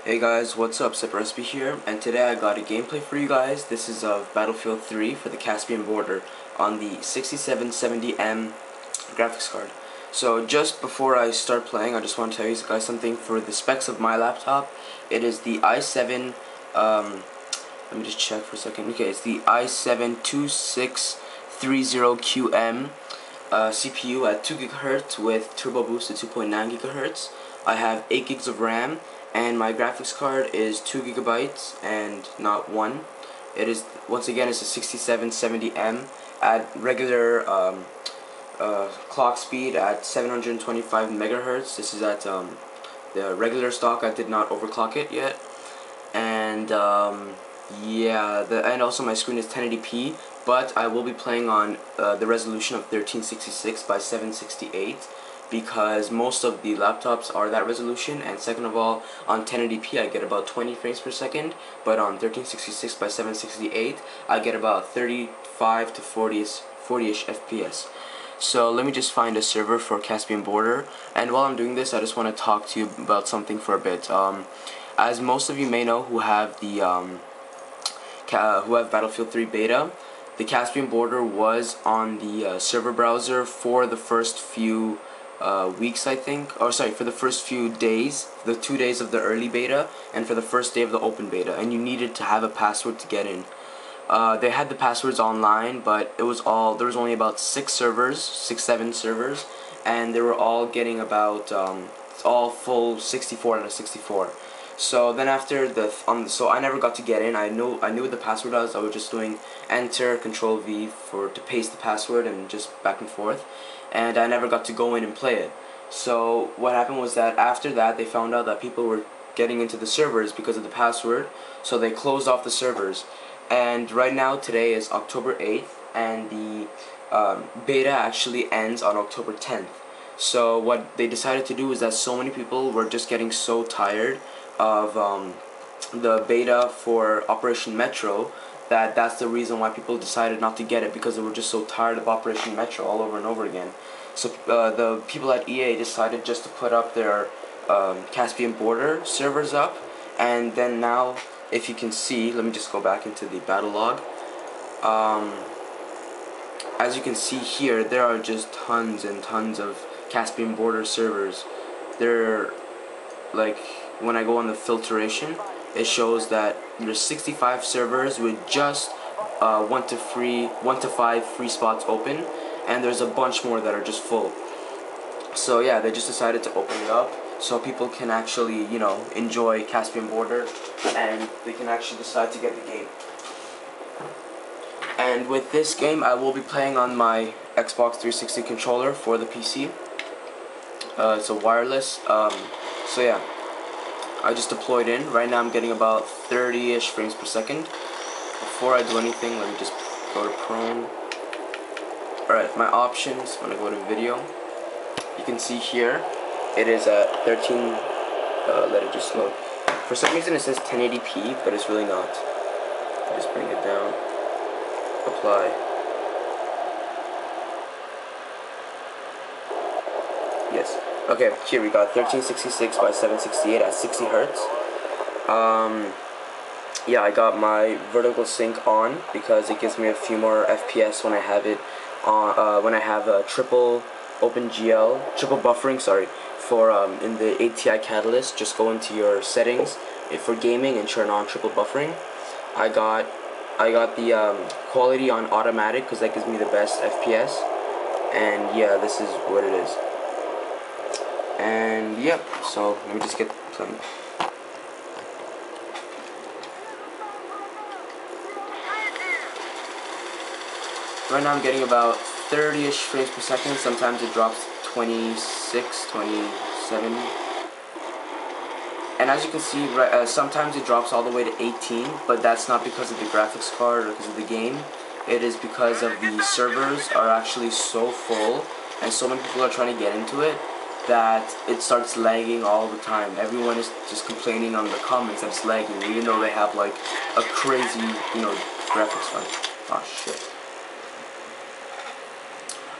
Hey guys, what's up? Sip Recipe here, and today I got a gameplay for you guys. This is of Battlefield 3 for the Caspian border on the 6770M graphics card. So just before I start playing, I just want to tell you guys something for the specs of my laptop. It is the i7, let me just check for a second. Okay, it's the i7-2630QM CPU at 2 GHz with TurboBoost at 2.9 GHz. I have 8 gigs of RAM, and my graphics card is 2 gigabytes and not 1. It is, once again, it's a 6770M at regular clock speed at 725 megahertz. This is at the regular stock. I did not overclock it yet, and yeah, and also my screen is 1080p, but I will be playing on the resolution of 1366 by 768 because most of the laptops are that resolution, and second of all, on 1080p I get about 20 frames per second, but on 1366 by 768 I get about 35 to 40-ish FPS. So let me just find a server for Caspian border, and while I'm doing this I just want to talk to you about something for a bit. As most of you may know who have the Battlefield 3 beta, the Caspian border was on the server browser for the first few weeks, I think, or sorry, for the first few days, the 2 days of the early beta, and for the first day of the open beta, and you needed to have a password to get in. They had the passwords online, but there was only about 6, 7 servers, and they were all getting about all full 64 out of 64. So then after so I never got to get in. I knew what the password was. I was just doing Enter, Control V to paste the password and just back and forth, and I never got to go in and play it. So what happened was that after that they found out that people were getting into the servers because of the password, so they closed off the servers. And right now, today is October 8th, and the beta actually ends on October 10th. So what they decided to do is that so many people were just getting so tired of the beta for Operation Metro that's the reason why people decided not to get it, because they were just so tired of Operation Metro all over and over again. So the people at EA decided just to put up their Caspian border servers up, and then now, if you can see, let me just go back into the battle log. As you can see here, there are just tons and tons of Caspian border servers. They're like, when I go on the filtration, it shows that there's 65 servers with just 1 to 5 free spots open, and there's a bunch more that are just full. So yeah, they just decided to open it up so people can actually, you know, enjoy Caspian border, and they can actually decide to get the game. And with this game, I will be playing on my Xbox 360 controller for the PC. It's a wireless. So yeah, I just deployed in. Right now I'm getting about 30-ish frames per second. Before I do anything, let me just go to prone. Alright, my options, when I go to video, you can see here, it is at 13, let it just load. For some reason it says 1080p, but it's really not. Just bring it down, apply. Yes. Okay, here we got 1366 by 768 at 60 Hz. Yeah, I got my vertical sync on because it gives me a few more FPS when I have it on. When I have a triple buffering, sorry, for in the ATI Catalyst. Just go into your settings for gaming and turn on triple buffering. I got the quality on automatic because that gives me the best FPS. And yeah, this is what it is. And yep, so let me just get playing. Right now I'm getting about 30-ish frames per second. Sometimes it drops 26, 27. And as you can see, sometimes it drops all the way to 18, but that's not because of the graphics card or because of the game. It is because of the servers are actually so full, and so many people are trying to get into it, that it starts lagging all the time. Everyone is just complaining on the comments that it's lagging, even though they have like a crazy, you know, graphics card. Oh shit.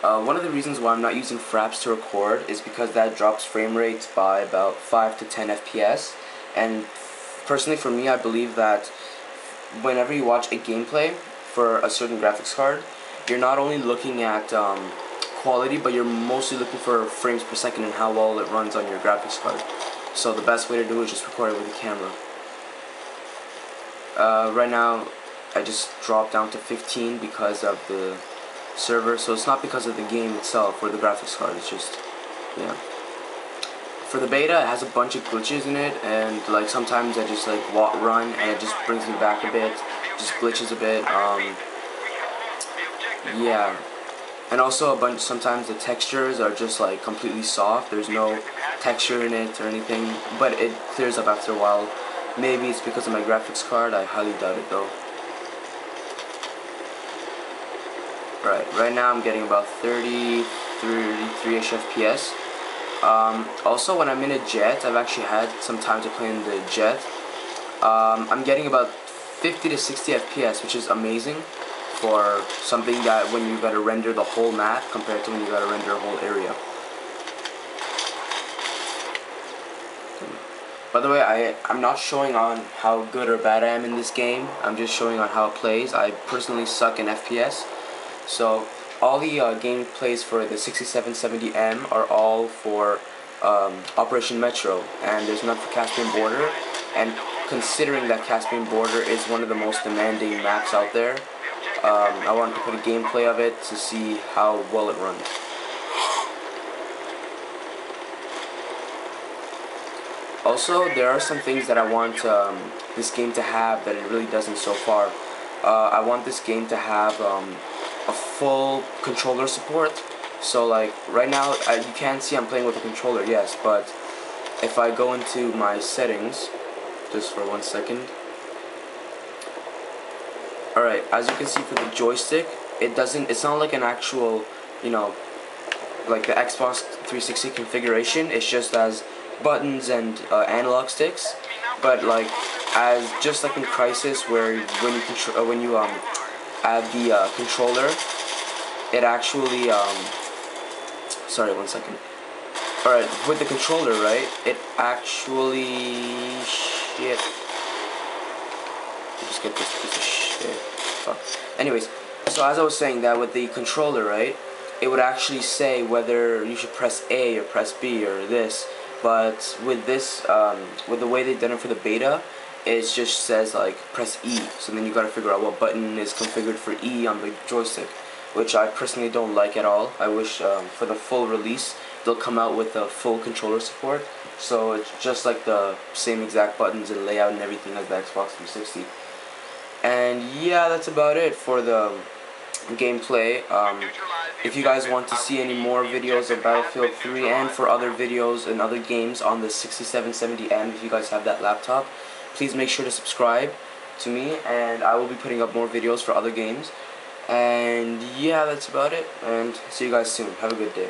One of the reasons why I'm not using Fraps to record is because that drops frame rates by about 5 to 10 FPS, and personally for me, I believe that whenever you watch a gameplay for a certain graphics card, you're not only looking at quality, but you're mostly looking for frames per second and how well it runs on your graphics card. So the best way to do it is just record it with a camera. Right now, I just dropped down to 15 because of the server, so it's not because of the game itself or the graphics card, it's just, yeah. For the beta, it has a bunch of glitches in it, and like sometimes I just like run and it just brings me back a bit, just glitches a bit, yeah. And also sometimes the textures are just like completely soft, there's no texture in it or anything, but it clears up after a while. Maybe it's because of my graphics card, I highly doubt it though. Right now I'm getting about 33-ish FPS. Also, when I'm in a jet, I've actually had some time to play in the jet. I'm getting about 50 to 60 FPS, which is amazing for something that when you gotta render the whole map compared to when you gotta render a whole area. By the way, I'm not showing on how good or bad I am in this game. I'm just showing on how it plays. I personally suck in FPS. So all the gameplays for the 6770M are all for Operation Metro, and there's none for Caspian Border. And considering that Caspian Border is one of the most demanding maps out there, I wanted to put a gameplay of it to see how well it runs. Also, there are some things that I want this game to have that it really doesn't so far. I want this game to have a full controller support. So like right now you can see I'm playing with a controller, yes, but if I go into my settings just for 1 second, alright, as you can see for the joystick, it's not like an actual, you know, like the Xbox 360 configuration. It's just as buttons and analog sticks, but like just like in Crisis, where when you add the controller, it actually sorry, 1 second. Alright, with the controller, right, it actually just get this piece of shit. Fuck. Anyways, so as I was saying, that with the controller, right, it would actually say whether you should press A or press B or this. But with this, with the way they've done it for the beta, it just says like press E. So then you gotta figure out what button is configured for E on the joystick, which I personally don't like at all. I wish for the full release they'll come out with a full controller support, so it's just like the same exact buttons and layout and everything as the Xbox 360. And yeah, that's about it for the gameplay. If you guys want to see any more videos of Battlefield 3 and for other videos and other games on the 6770M, if you guys have that laptop, please make sure to subscribe to me, and I will be putting up more videos for other games. And yeah, that's about it, and see you guys soon. Have a good day.